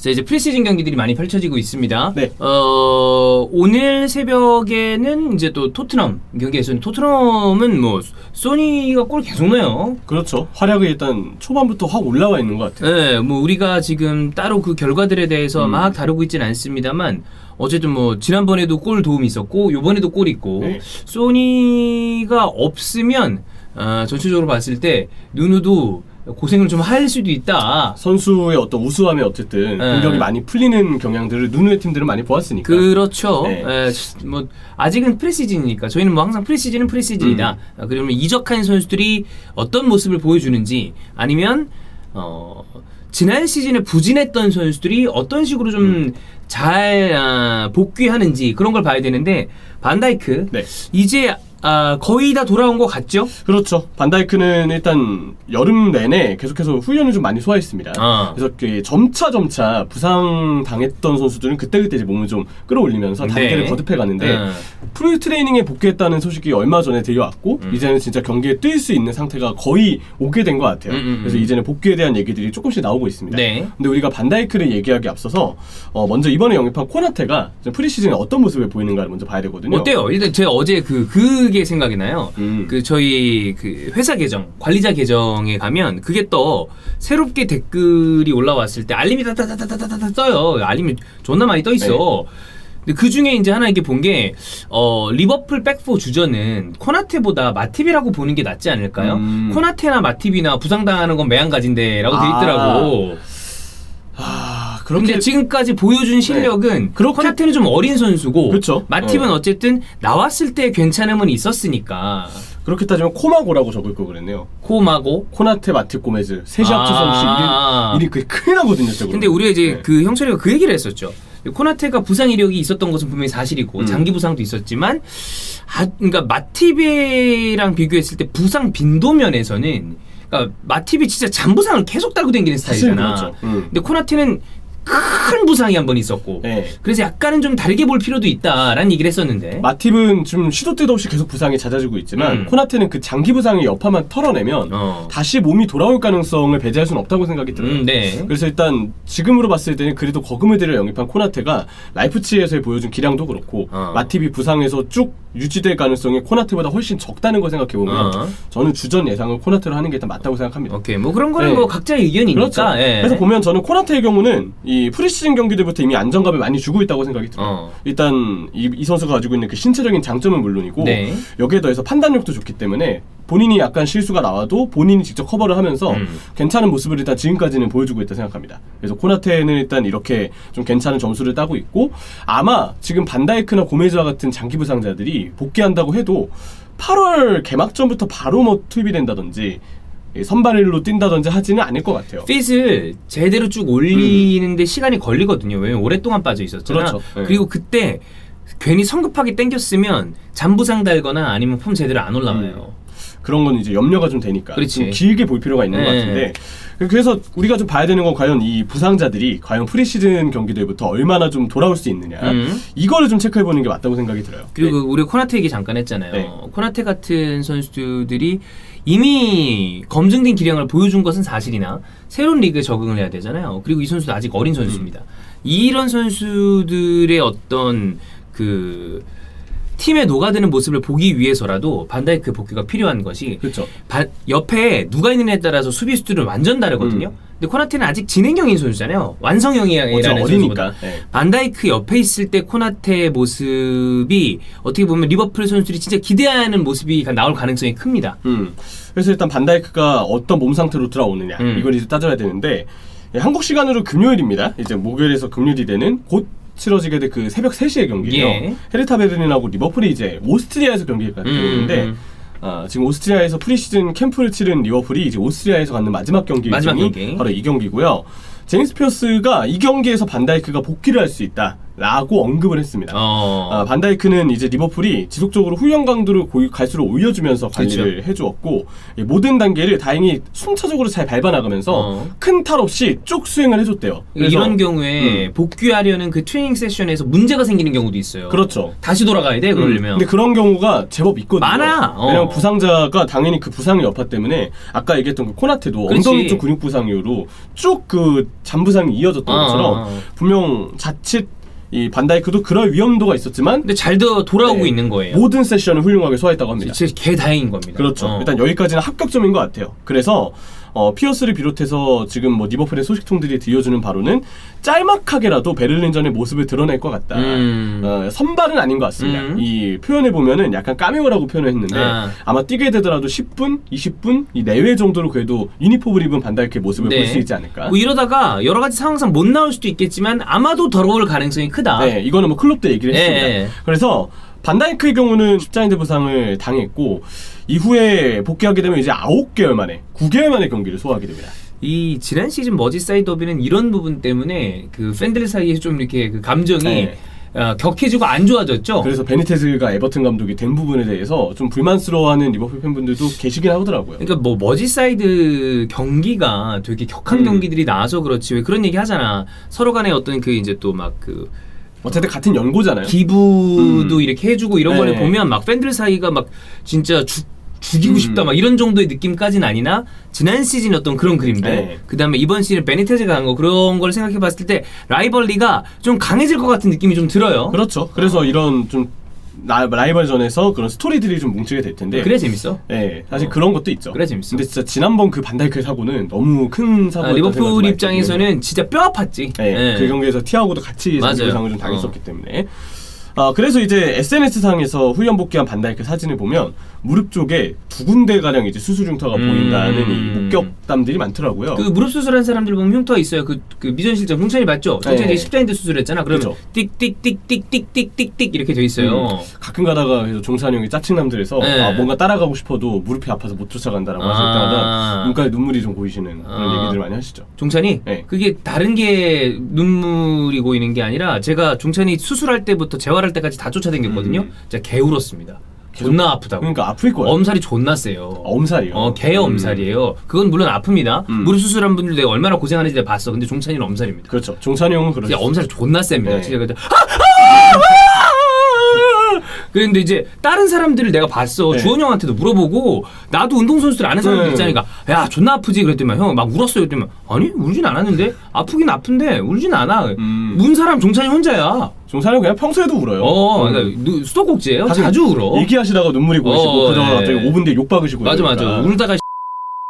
자, 이제 프리시즌 경기들이 많이 펼쳐지고 있습니다. 네. 오늘 새벽에는 이제 또 토트넘 경기에서 토트넘은 뭐 소니가 골 계속 넣어요. 그렇죠. 활약이 일단 초반부터 확 올라와 있는 것 같아요. 네, 뭐 우리가 지금 따로 그 결과들에 대해서 막 다루고 있지는 않습니다만 어쨌든 뭐 지난번에도 골 도움이 있었고 요번에도 골이 있고 네. 소니가 없으면 전체적으로 봤을 때 누누도 고생을 좀 할 수도 있다. 선수의 어떤 우수함에 어쨌든 공격이 많이 풀리는 경향들을 누누의 팀들은 많이 보았으니까. 그렇죠. 네. 뭐 아직은 프리시즌이니까 저희는 뭐 항상 프리시즌은 프리시즌이다. 그러면 이적한 선수들이 어떤 모습을 보여주는지 아니면 지난 시즌에 부진했던 선수들이 어떤 식으로 좀 잘 복귀하는지 그런 걸 봐야 되는데 반다이크 네. 이제 거의 다 돌아온 것 같죠? 그렇죠. 반다이크는 일단 여름 내내 계속해서 훈련을 좀 많이 소화했습니다. 그래서 그 점차 부상 당했던 선수들은 그때그때 이제 몸을 좀 끌어올리면서 단계를 거듭해 가는데 프로 트레이닝에 복귀했다는 소식이 얼마 전에 들려왔고 이제는 진짜 경기에 뛸 수 있는 상태가 거의 오게 된 것 같아요. 그래서 이제는 복귀에 대한 얘기들이 조금씩 나오고 있습니다. 네. 근데 우리가 반다이크를 얘기하기 앞서서 먼저 이번에 영입한 코나테가 프리시즌에 어떤 모습을 보이는가를 먼저 봐야 되거든요. 어때요? 일단 제가 어제 그게 생각이 나요. 저희 그 회사 계정, 관리자 계정에 가면 그게 또 새롭게 댓글이 올라왔을 때 알림이 다다다다다다 떠요. 알림이 존나 많이 떠 있어. 네. 근데 그 중에 이제 하나 이렇게 본 게 리버풀 백포 주전은 코나테보다 마팁이라고 보는 게 낫지 않을까요? 코나테나 마팁이나 부상당하는 건 매한가지인데라고 돼 있더라고. 그런데 지금까지 보여준 실력은 코나테는 좀 어린 선수고 그렇죠. 마팁은 어쨌든 나왔을 때 괜찮음은 있었으니까. 그렇게 따지면 코마고라고 적을 거 그랬네요. 코마고? 코나테, 마팁, 고메즈 셋이 합쳐서 혹시 일이 그게 큰일 나거든요. 근데 우리가 이제 그 형철이가 그 얘기를 했었죠. 코나테가 부상 이력이 있었던 것은 분명히 사실이고 장기 부상도 있었지만 그러니까 마팁이랑 비교했을 때 부상 빈도면에서는 그러니까 마팁이 진짜 잔부상을 계속 달고 다니는 스타일이잖아. 그렇죠. 근데 코나테는 큰 부상이 한 번 있었고 그래서 약간은 좀 다르게 볼 필요도 있다라는 얘기를 했었는데 마팁은 좀 시도 때도 없이 계속 부상이 잦아지고 있지만 코나테는 그 장기 부상의 여파만 털어내면 다시 몸이 돌아올 가능성을 배제할 수는 없다고 생각이 들어요. 그래서 일단 지금으로 봤을 때는 그래도 거금을 들여 영입한 코나테가 라이프치히에서 보여준 기량도 그렇고 마팁이 부상에서 쭉 유지될 가능성이 코나테보다 훨씬 적다는 걸 생각해보면 저는 주전 예상을 코나테로 하는 게 일단 맞다고 생각합니다. 오케이, 뭐 그런 거는 뭐 각자의 의견이니까. 그렇죠. 그래서 보면 저는 코나테의 경우는 이 프리시즌 경기들부터 이미 안정감을 많이 주고 있다고 생각이 들어요. 일단 이 선수가 가지고 있는 그 신체적인 장점은 물론이고 여기에 더해서 판단력도 좋기 때문에 본인이 약간 실수가 나와도 본인이 직접 커버를 하면서 괜찮은 모습을 일단 지금까지는 보여주고 있다 생각합니다. 그래서 코나테는 일단 이렇게 좀 괜찮은 점수를 따고 있고 아마 지금 반다이크나 고메즈와 같은 장기 부상자들이 복귀한다고 해도 8월 개막전부터 바로 뭐 투입이 된다든지 선발로 뛴다든지 하지는 않을 것 같아요. 핏을 제대로 쭉 올리는데 시간이 걸리거든요. 왜냐면 오랫동안 빠져 있었잖아. 그렇죠. 그리고 그때 괜히 성급하게 땡겼으면 잔부상 달거나 아니면 폼 제대로 안 올라와요. 그런 건 이제 염려가 좀 되니까 좀 길게 볼 필요가 있는 것 같은데 그래서 우리가 좀 봐야 되는 건 과연 이 부상자들이 과연 프리시즌 경기들부터 얼마나 좀 돌아올 수 있느냐 이거를 좀 체크해보는 게 맞다고 생각이 들어요. 그리고 우리가 코나테 얘기 잠깐 했잖아요. 코나테 같은 선수들이 이미 검증된 기량을 보여준 것은 사실이나 새로운 리그에 적응을 해야 되잖아요. 그리고 이 선수도 아직 어린 선수입니다. 이런 선수들의 어떤 그 팀에 녹아드는 모습을 보기 위해서라도 반다이크 복귀가 필요한 것이 그렇죠. 옆에 누가 있느냐에 따라서 수비수들은 완전 다르거든요. 근데 코나테는 아직 진행형인 선수잖아요. 완성형이라는 선수거든요. 반다이크 옆에 있을 때 코나테의 모습이 어떻게 보면 리버풀 선수들이 진짜 기대하는 모습이 나올 가능성이 큽니다. 그래서 일단 반다이크가 어떤 몸 상태로 돌아오느냐 이걸 이제 따져야 되는데 한국 시간으로 금요일입니다. 이제 목요일에서 금요일이 되는 곧 치러지게 될 그 새벽 3시의 경기예요. 헤르타 베르린하고 리버풀이 이제 오스트리아에서 경기가 되는데 지금 오스트리아에서 프리시즌 캠프를 치른 리버풀이 이제 오스트리아에서 갖는 마지막 경기 일정이 바로 이 경기고요. 제임스 피어스가 이 경기에서 반다이크가 복귀를 할 수 있다 라고 언급을 했습니다. 반다이크는 이제 리버풀이 지속적으로 후연 강도를 갈수록 올려주면서 관리를 그렇죠. 해주었고 모든 단계를 다행히 순차적으로 잘 밟아나가면서 큰 탈 없이 쭉 수행을 해줬대요. 그래서 이런 경우에 복귀하려는 그 트레이닝 세션에서 문제가 생기는 경우도 있어요. 그렇죠. 다시 돌아가야 돼 그러려면. 근데 그런 경우가 제법 있거든요. 많아. 왜냐면 부상자가 당연히 그 부상의 여파 때문에 아까 얘기했던 그 코나테도 그렇지. 엉덩이 쪽 근육 부상 이후로 쭉 그 잔부상이 이어졌던 것처럼 분명 자칫 이 반다이크도 그럴 위험도가 있었지만 근데 잘 돌아오고 네. 있는 거예요. 모든 세션을 훌륭하게 소화했다고 합니다. 진짜 개 다행인 겁니다. 그렇죠. 일단 여기까지는 합격점인 것 같아요. 그래서 피어스를 비롯해서 지금 뭐 리버풀의 소식통들이 들려주는 바로는 짤막하게라도 베를린전의 모습을 드러낼 것 같다. 선발은 아닌 것 같습니다. 이 표현을 보면은 약간 까메오라고 표현을 했는데 아마 뛰게 되더라도 10분, 20분 이 내외 정도로 그래도 유니폼을 입은 반다이크의 모습을 네. 볼 수 있지 않을까. 뭐 이러다가 여러 가지 상황상 못 나올 수도 있겠지만 아마도 돌아올 가능성이 크다. 네, 이거는 뭐 클럽도 얘기를 했습니다. 네. 그래서 반다이크의 경우는 십자인대 부상을 당했고 이후에 복귀하게 되면 이제 9개월 만에 9개월 만에 경기를 소화하게 됩니다. 이 지난 시즌 머지사이드 더비는 이런 부분 때문에 그 팬들 사이에 좀 이렇게 그 감정이 네. 격해지고 안 좋아졌죠. 그래서 베니테즈가 에버튼 감독이 된 부분에 대해서 좀 불만스러워하는 리버풀 팬분들도 계시긴 하더라고요. 그러니까 뭐 머지사이드 경기가 되게 격한 경기들이 나와서 그렇지 왜 그런 얘기 하잖아. 서로 간에 어떤 그 이제 또 막 그 어쨌든 같은 연고잖아요. 기부도 이렇게 해주고 이런 네. 거를 보면 막 팬들 사이가 막 진짜 죽이고 싶다 막 이런 정도의 느낌까지는 아니나 지난 시즌 어떤 그런 그림들 네. 그 다음에 이번 시즌 베니테즈가 한 거 그런 걸 생각해 봤을 때 라이벌리가 좀 강해질 것 같은 느낌이 좀 들어요. 그렇죠. 그래서 이런 좀 라이벌전에서 그런 스토리들이 좀 뭉치게 될 텐데 그래 재밌어. 네, 사실 그런 것도 있죠. 그래 재밌어. 근데 진짜 지난번 그 반다이크의 사고는 너무 큰 사고였다고 리버풀 입장에서는 진짜 뼈 아팠지. 네, 네. 그 경기에서 티아고도 같이 부상을 좀 당했었기 때문에 그래서 이제 SNS상에서 후연 복귀한 반다이크 사진을 보면 무릎 쪽에 2군데가량 이제 수술 흉터가 보인다는 이 목격담들이 많더라고요. 그 무릎 수술한 사람들 보면 흉터가 있어요. 그 미전 실장 홍찬이 맞죠? 홍찬이 네. 십자인대 수술했잖아. 그러면 그렇죠. 띡띡띡띡띡띡띡 이렇게 돼 있어요. 가끔 가다가 그래서 종찬이 형이 짜증남들에서 네. 뭔가 따라가고 싶어도 무릎이 아파서 못 쫓아간다라고 하실 때마다 눈가에 눈물이 좀 고이시는 그런 얘기들 많이 하시죠. 종찬이? 네. 그게 다른 게 눈물이 고이는 게 아니라 제가 종찬이 수술할 때부터 재활할 때까지 다 쫓아다녔거든요. 진짜 개 울었습니다. 존나 아프다고. 그러니까 아플 거야. 엄살이 존나 세요. 엄살이요? 개 엄살이에요. 그건 물론 아픕니다. 무릎 수술한 분들 내가 얼마나 고생하는지 내가 봤어. 근데 종찬이는 엄살입니다. 그렇죠. 종찬이 형은 그렇죠. 엄살이 존나 셉니다. 네. 진짜 그때 그런데 이제 다른 사람들을 내가 봤어. 네. 주원 형한테도 물어보고 나도 운동선수들 아는 사람들 있잖아니까 야 존나 아프지 그랬더니 형 막 울었어요. 그랬더니 아니 울진 않았는데 아프긴 아픈데 울진 않아. 운 사람 종찬이 혼자야. 종찬이 형 그냥 평소에도 울어요. 그러니까 수도꼭지예요. 자주 울어. 얘기하시다가 눈물이 고이시고 그러다가 갑자기 5분 뒤에 욕 박으시고 맞아 울다가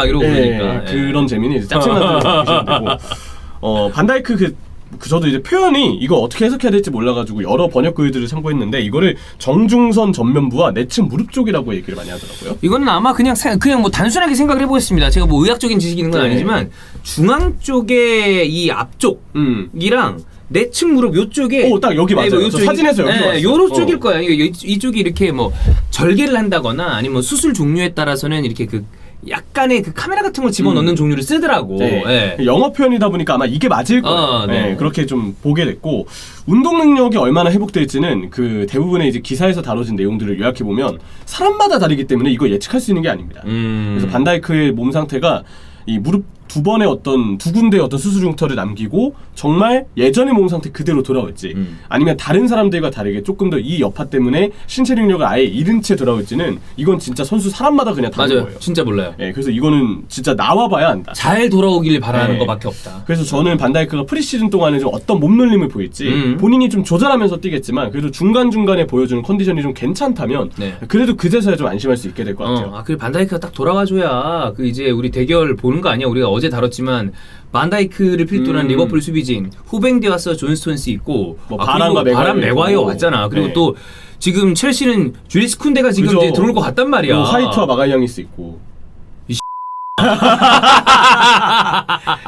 이러고 그러니까 그런 재미는 이제 짜증나는 계시면 되고 반다이크 저도 이제 표현이 이거 어떻게 해석해야 될지 몰라가지고 여러 번역 글들을 참고했는데 이거를 정중선 전면부와 내측 무릎 쪽이라고 얘기를 많이 하더라고요. 이거는 아마 그냥 뭐 단순하게 생각을 해보겠습니다. 제가 뭐 의학적인 지식이 있는 건 네. 아니지만 중앙 쪽의 이 앞쪽이랑 내측 무릎 요쪽에 딱 여기 맞아요. 네, 사진에서 여기 왔어요. 요로 쪽일 거야. 이쪽이 이렇게 뭐 절개를 한다거나 아니면 수술 종류에 따라서는 이렇게 그 약간의 그 카메라 같은 걸 집어넣는 종류를 쓰더라고. 네. 영어 표현이다 보니까 아마 이게 맞을 거예요. 네. 그렇게 좀 보게 됐고 운동 능력이 얼마나 회복될지는 그 대부분의 이제 기사에서 다뤄진 내용들을 요약해 보면 사람마다 다르기 때문에 이거 예측할 수 있는 게 아닙니다. 그래서 반다이크의 몸 상태가 이 무릎 두 군데의 어떤 수술 흉터를 남기고 정말 예전의 몸 상태 그대로 돌아올지 아니면 다른 사람들과 다르게 조금 더 이 여파 때문에 신체 능력을 아예 잃은 채 돌아올지는 이건 진짜 선수 사람마다 그냥 다른 거예요. 진짜 몰라요. 네, 그래서 이거는 진짜 나와봐야 안다. 잘 돌아오길 바라는 것밖에 없다. 그래서 저는 반다이크가 프리시즌 동안에 좀 어떤 몸놀림을 보일지 본인이 좀 조절하면서 뛰겠지만 그래도 중간중간에 보여주는 컨디션이 좀 괜찮다면 그래도 그제서야 좀 안심할 수 있게 될 것 같아요. 그리고 반다이크가 딱 돌아와줘야 그 이제 우리 대결 보는 거 아니야? 우리가 어제 다뤘지만 반다이크를 필두로 한 리버풀 수비진 후뱅디 왔어 존 스톤스 있고 뭐 바람 맥와이어 왔잖아. 그리고 또 지금 첼시는 주리스 쿤데가 지금 이제 들어올 것 같단 말이야. 화이트와 마갈량이스 있고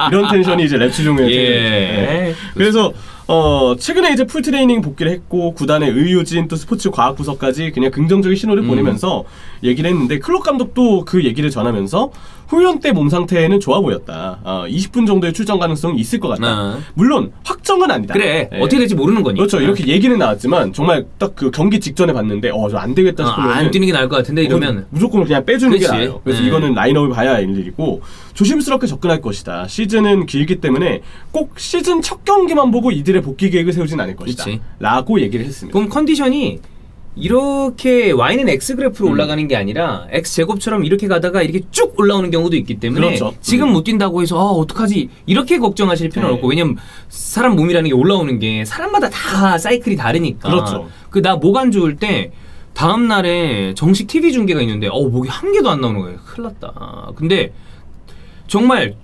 이런 텐션이 이제 랩치 중에 예. 그래서 최근에 이제 풀 트레이닝 복귀를 했고 구단의 의료진 또 스포츠 과학 부서까지 그냥 긍정적인 신호를 보내면서 얘기를 했는데 클롭 감독도 그 얘기를 전하면서 훈련 때 몸 상태는 좋아 보였다. 20분 정도의 출전 가능성이 있을 것 같다. 물론 확정은 아니다. 그래. 어떻게 될지 모르는 거니까. 그렇죠. 이렇게 얘기는 나왔지만 정말 딱 그 경기 직전에 봤는데 저 안 되겠다 싶으면 안 뛰는 게 나을 것 같은데 이러면 무조건 그냥 빼주는 게 그치. 나아요. 그래서 이거는 라인업을 봐야 할 일이고 조심스럽게 접근할 것이다. 시즌은 길기 때문에 꼭 시즌 첫 경기만 보고 이들의 복귀 계획을 세우진 않을 것이다. 그치. 라고 얘기를 했습니다. 그럼 컨디션이 이렇게 Y는 X 그래프로 올라가는 게 아니라 X 제곱처럼 이렇게 가다가 이렇게 쭉 올라오는 경우도 있기 때문에 그렇죠. 지금 못 뛴다고 해서 어떡하지 이렇게 걱정하실 필요는 없고 왜냐면 사람 몸이라는 게 올라오는 게 사람마다 다 사이클이 다르니까 그렇죠. 나 목 안 좋을 때 다음 날에 정식 TV 중계가 있는데 목이 한 개도 안 나오는 거예요. 큰일 났다. 근데 정말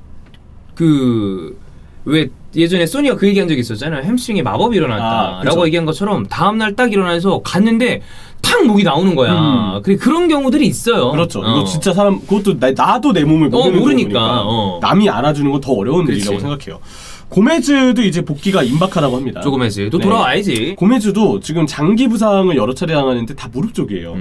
왜 예전에 소니가 그 얘기한 적이 있었잖아요. 햄스트링에 마법이 일어났다라고 그렇죠. 얘기한 것처럼 다음날 딱 일어나서 갔는데 탁 목이 나오는 거야. 그런 경우들이 있어요. 그렇죠. 이거 진짜 사람 그것도 나도 내 몸을 모르니까 남이 알아주는 건 더 어려운 일이라고 생각해요. 고메즈도 이제 복귀가 임박하다고 합니다. 조고메즈 또 돌아와야지. 고메즈도 지금 장기 부상을 여러 차례 당하는데 다 무릎 쪽이에요.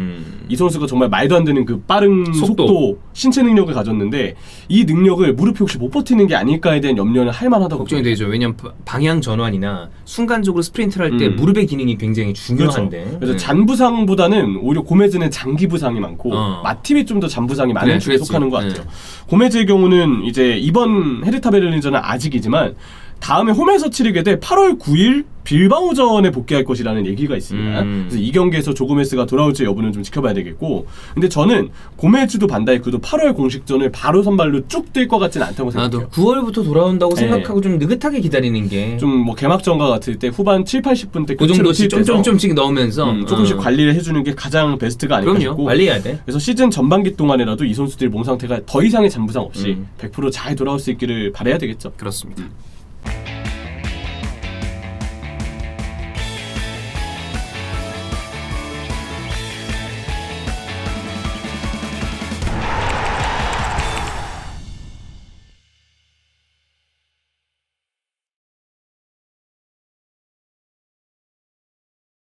이 선수가 정말 말도 안 되는 그 빠른 속도, 신체 능력을 가졌는데 이 능력을 무릎이 혹시 못 버티는 게 아닐까에 대한 염려는 할 만하다고 걱정이 되죠. 왜냐면 방향 전환이나 순간적으로 스프린트를 할 때 무릎의 기능이 굉장히 중요한데. 그렇죠. 그래서 잔 부상보다는 오히려 고메즈는 장기 부상이 많고 마팁이 좀 더 잔 부상이 많은 축에 속하는 것 같아요. 고메즈의 경우는 이제 이번 헤르타 베를린전은 아직이지만 다음에 홈에서 치르게 될 8월 9일 빌바오전에 복귀할 것이라는 얘기가 있습니다. 그래서 이 경기에서 조고메스가 돌아올지 여부는 좀 지켜봐야 되겠고, 근데 저는 고메즈도 반다이크도 8월 공식전을 바로 선발로 쭉 뛸 것 같지는 않다고 생각해요. 나도 9월부터 돌아온다고 생각하고 좀 느긋하게 기다리는 게 좀 뭐 개막전과 같을 때 후반 7, 80분 때 그 정도씩 좀씩 넣으면서 조금씩 관리를 해주는 게 가장 베스트가 아닐까 그럼요. 싶고, 관리해야 돼. 그래서 시즌 전반기 동안에라도 이 선수들 몸 상태가 더 이상의 잔부상 없이 100% 잘 돌아올 수 있기를 바라야 되겠죠. 그렇습니다.